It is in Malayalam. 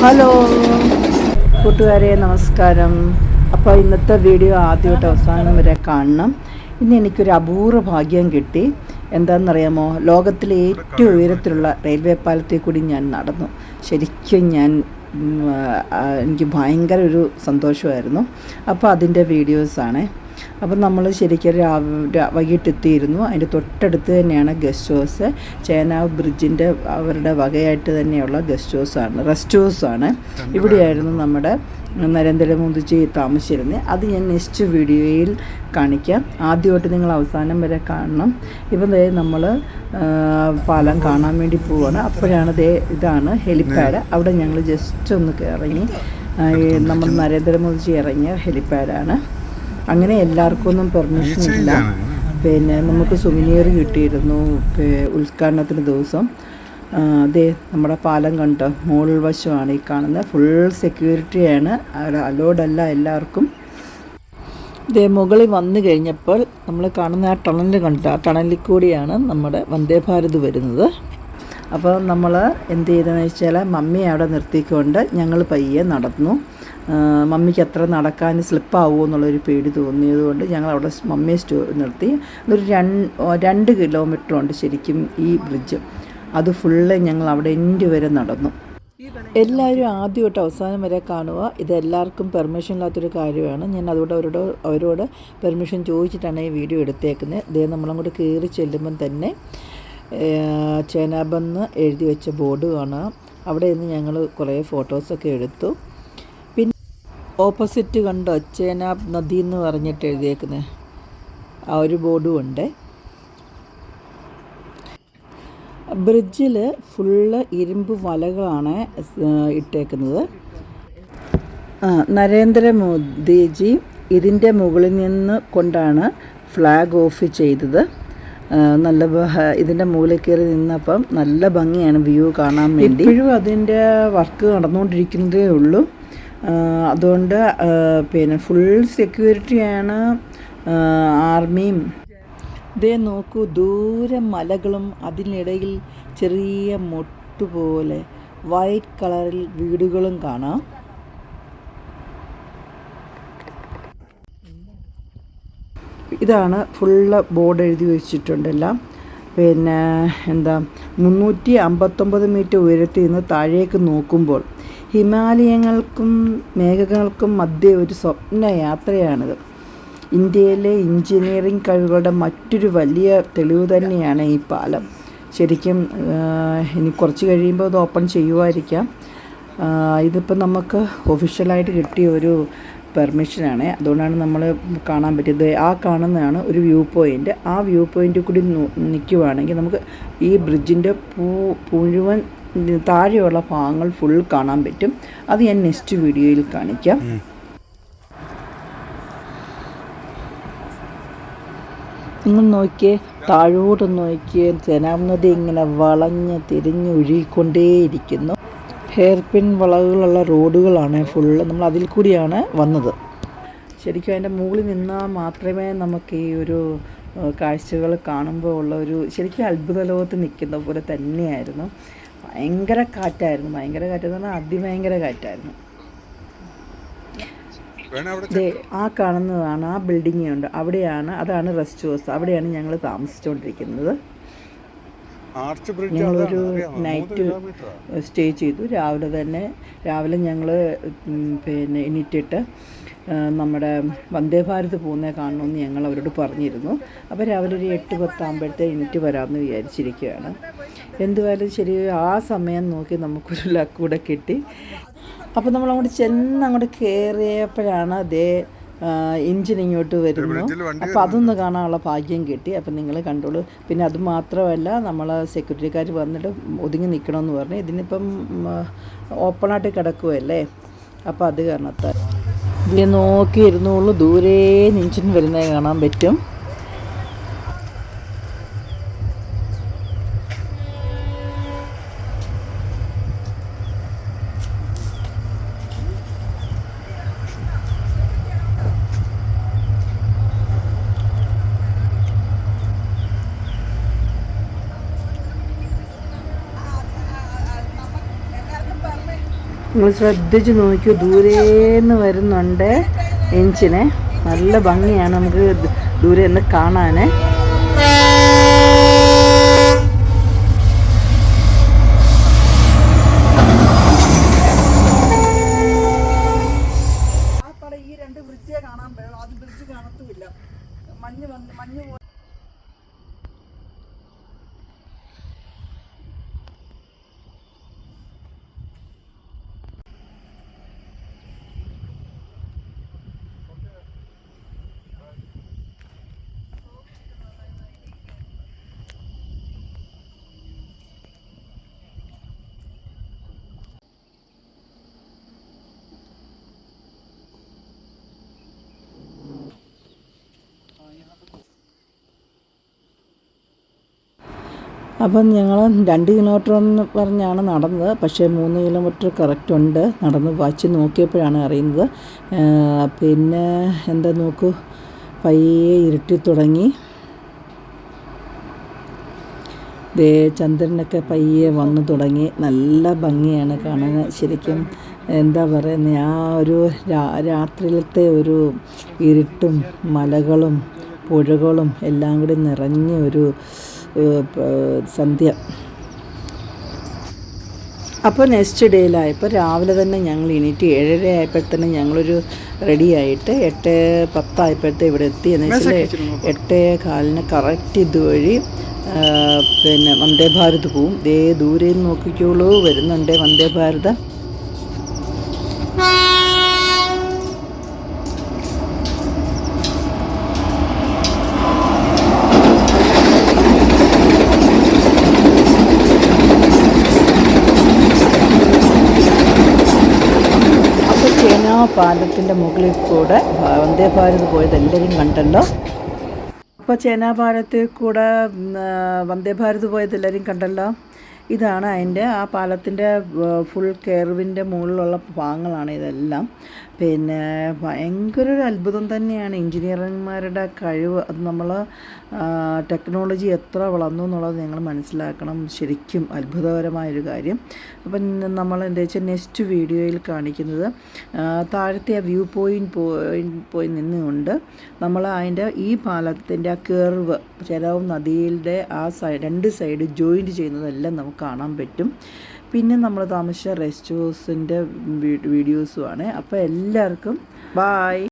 ഹലോ കൂട്ടുകാരെ, നമസ്കാരം. അപ്പോൾ ഇന്നത്തെ വീഡിയോ ആദ്യമായിട്ട് അവസാനം വരെ കാണണം. ഇന്ന് എനിക്കൊരു അപൂർവ ഭാഗ്യം കിട്ടി. എന്താണെന്നറിയാമോ? ലോകത്തിലെ ഏറ്റവും ഉയരത്തിലുള്ള റെയിൽവേ പാലത്തിൽ കൂടി ഞാൻ നടന്നു. ശരിക്കും എനിക്ക് ഭയങ്കര ഒരു സന്തോഷമായിരുന്നു. അപ്പോൾ അതിൻ്റെ വീഡിയോസാണ്. അപ്പം നമ്മൾ ശരിക്കും വൈകിട്ടെത്തിയിരുന്നു. അതിൻ്റെ തൊട്ടടുത്ത് തന്നെയാണ് ഗസ്റ്റ് ഹൗസ്. ചേനാവ് ബ്രിഡ്ജിൻ്റെ അവരുടെ വകയായിട്ട് തന്നെയുള്ള റെസ്റ്റ് ഹൗസാണ്. ഇവിടെയായിരുന്നു നമ്മുടെ നരേന്ദ്രമോദിജി താമസിച്ചിരുന്നത്. അത് ഞാൻ നെക്സ്റ്റ് വീഡിയോയിൽ കാണിക്കാം. ആദ്യമായിട്ട് നിങ്ങൾ അവസാനം വരെ കാണണം. ഇപ്പം നമ്മൾ പാലം കാണാൻ വേണ്ടി പോവുകയാണ്. അപ്പോഴാണ് ഇതാണ് ഹെലിപ്പാഡ്. അവിടെ ഞങ്ങൾ ജസ്റ്റ് ഒന്ന് ഇറങ്ങി. നമ്മൾ നരേന്ദ്രമോദിജി ഇറങ്ങിയ ഹെലിപ്പാഡാണ്. അങ്ങനെ എല്ലാവർക്കും ഒന്നും പെർമിഷൻ ഇല്ല. പിന്നെ നമുക്ക് സുവനീർ കിട്ടിയിരുന്നു ഉദ്ഘാടനത്തിന് ദിവസം. നമ്മുടെ പാലം കണ്ടോ, മുകൾ വശമാണ് ഈ കാണുന്നത്. ഫുൾ സെക്യൂരിറ്റിയാണ്, അലോഡല്ല എല്ലാവർക്കും. മുകളിൽ വന്നു കഴിഞ്ഞപ്പോൾ നമ്മൾ കാണുന്ന ആ ടണൽ കണ്ടോ, ആ ടണലിൽ കൂടിയാണ് നമ്മുടെ വന്ദേ ഭാരത് വരുന്നത്. അപ്പോൾ നമ്മൾ എന്ത് ചെയ്തതെന്ന് വെച്ചാൽ മമ്മിയെ അവിടെ നിർത്തിക്കൊണ്ട് ഞങ്ങൾ പയ്യെ നടന്നു. മമ്മിക്ക് അത്ര നടക്കാൻ സ്ലിപ്പാവുമോ എന്നുള്ളൊരു പേടി തോന്നിയതുകൊണ്ട് ഞങ്ങൾ അവിടെ മമ്മിയെ നിർത്തി. ഒരു 2 കിലോമീറ്ററുണ്ട് ശരിക്കും ഈ ബ്രിഡ്ജ്. അത് ഫുള്ള് ഞങ്ങൾ അവിടെ എൻഡ് വരെ നടന്നു. എല്ലാവരും ആദ്യമായിട്ട് അവസാനം വരെ കാണുക. ഇത് എല്ലാവർക്കും പെർമിഷൻ ഇല്ലാത്തൊരു കാര്യമാണ്. ഞാൻ അതുകൊണ്ട് അവരോട് പെർമിഷൻ ചോദിച്ചിട്ടാണ് ഈ വീഡിയോ എടുത്തേക്കുന്നത്. നമ്മളങ്ങോട്ട് കയറി ചെല്ലുമ്പം തന്നെ ചേനാബെന്ന് എഴുതി വെച്ച ബോർഡ് കാണാം. അവിടെ നിന്ന് ഞങ്ങൾ കുറേ ഫോട്ടോസൊക്കെ എടുത്തു. പിന്നെ ഓപ്പോസിറ്റ് കണ്ടോ, ചേനാബ് നദി എന്ന് പറഞ്ഞിട്ട് എഴുതിയേക്കുന്നത് ആ ഒരു ബോർഡും ഉണ്ട്. ബ്രിഡ്ജിൽ ഫുള്ള് ഇരുമ്പ് വലകളാണ് ഇട്ടേക്കുന്നത്. നരേന്ദ്രമോദിജി ഇതിൻ്റെ മുകളിൽ നിന്ന് കൊണ്ടാണ് ഫ്ലാഗ് ഓഫ് ചെയ്തത്. ഇതിൻ്റെ മുകളിൽ കയറി നിന്നപ്പം നല്ല ഭംഗിയാണ് വ്യൂ കാണാൻ വേണ്ടി. ഇപ്പോഴും അതിൻ്റെ വർക്ക് നടന്നുകൊണ്ടിരിക്കുന്നതേ ഉള്ളൂ. അതുകൊണ്ട് പിന്നെ ഫുൾ സെക്യൂരിറ്റിയാണ്, ആർമിയും. നോക്കൂ, ദൂരെ മലകളും അതിനിടയിൽ ചെറിയ മൊട്ടുപോലെ വൈറ്റ് കളറിൽ വീടുകളും കാണാം. ഇതാണ് ഫുള്ള് ബോർഡ് എഴുതി വെച്ചിട്ടുണ്ടെല്ലാം. പിന്നെ 359 മീറ്റർ ഉയരത്തിൽ നിന്ന് താഴേക്ക് നോക്കുമ്പോൾ ഹിമാലയങ്ങൾക്കും മേഘങ്ങൾക്കും മധ്യേ ഒരു സ്വപ്ന യാത്രയാണിത്. ഇന്ത്യയിലെ എഞ്ചിനീയറിംഗ് കഴിവുകളുടെ മറ്റൊരു വലിയ തെളിവ് തന്നെയാണ് ഈ പാലം. ശരിക്കും ഇനി കുറച്ച് കഴിയുമ്പോൾ അത് ഓപ്പൺ ചെയ്യുമായിരിക്കാം. ഇതിപ്പോൾ നമുക്ക് ഒഫീഷ്യലായിട്ട് കിട്ടിയ ഒരു പെർമിഷനാണ്. അതുകൊണ്ടാണ് നമ്മൾ കാണാൻ പറ്റിയത്. ആ കാണുന്നതാണ് ഒരു വ്യൂ പോയിൻ്റ്. ആ വ്യൂ പോയിൻ്റിൽ കൂടി നിൽക്കുവാണെങ്കിൽ നമുക്ക് ഈ ബ്രിഡ്ജിൻ്റെ മുഴുവൻ താഴെയുള്ള ഭാഗങ്ങൾ ഫുൾ കാണാൻ പറ്റും. അത് ഞാൻ നെക്സ്റ്റ് വീഡിയോയിൽ കാണിക്കാം. നിങ്ങൾ നോക്കിയേ, താഴോട്ട് നോക്കിയേ, ചേനാബ് നദി ഇങ്ങനെ വളഞ്ഞ് തിരിഞ്ഞ് ഒഴുകിക്കൊണ്ടേയിരിക്കുന്നു. ഹെയർപിൻ വളവുകളുള്ള റോഡുകളാണ് ഫുള്ള്. നമ്മൾ അതിൽ കൂടിയാണ് വന്നത്. ശരിക്കും അതിൻ്റെ മുകളിൽ നിന്നാൽ മാത്രമേ നമുക്ക് ഈ ഒരു കാഴ്ചകൾ കാണുമ്പോൾ ഉള്ള ഒരു ശരിക്കും അത്ഭുത ലോകത്ത് നിൽക്കുന്ന പോലെ തന്നെയായിരുന്നു. ഭയങ്കര കാറ്റായിരുന്നു. ഭയങ്കര കാറ്റെന്ന് പറഞ്ഞാൽ അതിഭയങ്കര കാറ്റായിരുന്നു. ആ കാണുന്നതാണ് ആ ബിൽഡിംഗ് ഉണ്ട്. അതാണ് റെസ്റ്റ് ഹൗസ്. അവിടെയാണ് ഞങ്ങൾ താമസിച്ചുകൊണ്ടിരിക്കുന്നത്. ഞങ്ങളൊരു നൈറ്റ് സ്റ്റേ ചെയ്തു. രാവിലെ ഞങ്ങൾ പിന്നെ എണീറ്റിട്ട് നമ്മുടെ വന്ദേ ഭാരത് പോകുന്നത് കാണണമെന്ന് ഞങ്ങൾ അവരോട് പറഞ്ഞിരുന്നു. അപ്പോൾ രാവിലെ ഒരു 8-10 ആകുമ്പോഴത്തേക്ക് എണീറ്റ് വരാമെന്ന് വിചാരിച്ചിരിക്കുകയാണ്. എന്തുവായാലും ശരി, ആ സമയം നോക്കി നമുക്കൊരു ലക്ക് കൂടെ കിട്ടി. അപ്പോൾ നമ്മളങ്ങോട്ട് കയറിയപ്പോഴാണ് എഞ്ചിൻ ഇങ്ങോട്ട് വരുന്നു. അപ്പോൾ അതൊന്ന് കാണാനുള്ള ഭാഗ്യം കിട്ടി. അപ്പം നിങ്ങൾ കണ്ടോളൂ. പിന്നെ അതുമാത്രമല്ല, നമ്മൾ സെക്യൂരിറ്റിക്കാർ വന്നിട്ട് ഒതുങ്ങി നിൽക്കണമെന്ന് പറഞ്ഞു. ഇതിനിപ്പം ഓപ്പണായിട്ട് കിടക്കുമല്ലേ, അപ്പോൾ അത് കാരണത്താൽ നോക്കിയിരുന്നുള്ളൂ. ദൂരെ എഞ്ചിൻ വരുന്നത് കാണാൻ പറ്റും. നിങ്ങൾ ശ്രദ്ധിച്ച് നോക്കിയോ, ദൂരേന്ന് വരുന്നുണ്ട് എഞ്ചിന്. നല്ല ഭംഗിയാണ് നമുക്ക് ദൂരെ നിന്ന് കാണാൻ. ഈ രണ്ട് ബ്രിഡ്ജേ കാണാൻ പറ്റുള്ളൂ, അത് ബ്രിഡ്ജ് കാണത്തുമില്ല. മഞ്ഞ് അപ്പം ഞങ്ങൾ 2 കിലോമീറ്റർ എന്ന് പറഞ്ഞാണ് നടന്നത്. പക്ഷേ 3 കിലോമീറ്റർ കറക്റ്റ് ഉണ്ട്. നടന്ന് വാച്ച് നോക്കിയപ്പോഴാണ് അറിയുന്നത്. പിന്നെ എന്താ നോക്കൂ, പയ്യെ ഇരുട്ടി തുടങ്ങി. ദേ ചന്ദ്രനൊക്കെ പയ്യെ വന്നു തുടങ്ങി. നല്ല ഭംഗിയാണ് കാണാൻ. ശരിക്കും എന്താ പറയുന്നത്, ആ ഒരു രാത്രിയിലത്തെ ഒരു ഇരുട്ടും മലകളും പുഴകളും എല്ലാം കൂടി നിറഞ്ഞ ഒരു സന്ധ്യ. അപ്പോൾ നെക്സ്റ്റ് ഡേയിലായപ്പോൾ രാവിലെ തന്നെ ഞങ്ങൾ എണീറ്റ് 7:30 ആയപ്പോഴത്തന്നെ ഞങ്ങളൊരു റെഡിയായിട്ട് 8:10 ആയപ്പോഴത്തെ ഇവിടെ എത്തി. എന്ന് വെച്ചാൽ 8:15 കറക്റ്റ് ഇതുവഴി പിന്നെ വന്ദേ ഭാരത് പോവും. ദേ ദൂരെ നോക്കിക്കോളൂ, വരുന്നുണ്ട് വന്ദേ ഭാരത്. പാലത്തിൻ്റെ മുകളിൽ കൂടെ വന്ദേ ഭാരത് പോയത് എല്ലാവരും കണ്ടല്ലോ. അപ്പോൾ പാലത്തിൽ കൂടെ വന്ദേ ഭാരത് പോയത് എല്ലാവരും കണ്ടല്ലോ. ഇതാണ് അതിൻ്റെ ആ പാലത്തിൻ്റെ ഫുൾ കെർവിൻ്റെ മുകളിലുള്ള ഭാഗങ്ങളാണ് ഇതെല്ലാം. പിന്നെ ഭയങ്കര ഒരു അത്ഭുതം തന്നെയാണ് എഞ്ചിനീയർമാരുടെ കഴിവ്. അത് നമ്മൾ ടെക്നോളജി എത്ര വളർന്നു എന്നുള്ളത് നിങ്ങൾ മനസ്സിലാക്കണം. ശരിക്കും അത്ഭുതകരമായൊരു കാര്യം. അപ്പം നമ്മൾ എന്താ വെച്ചാൽ നെക്സ്റ്റ് വീഡിയോയിൽ കാണിക്കുന്നത് താഴത്തെ ആ വ്യൂ പോയി നിന്നുകൊണ്ട് നമ്മൾ അതിൻ്റെ ഈ പാലത്തിൻ്റെ ആ കെർവ് ചെലവും നദിയുടെ ആ രണ്ട് സൈഡ് ജോയിൻറ്റ് ചെയ്യുന്നതെല്ലാം നമുക്ക് കാണാൻ പറ്റും. പിന്നെ നമ്മൾ താമസിച്ച റെസ്റ്റ് ഹൗസിൻ്റെ വീഡിയോസുമാണ്. അപ്പോൾ എല്ലാവർക്കും ബായ്.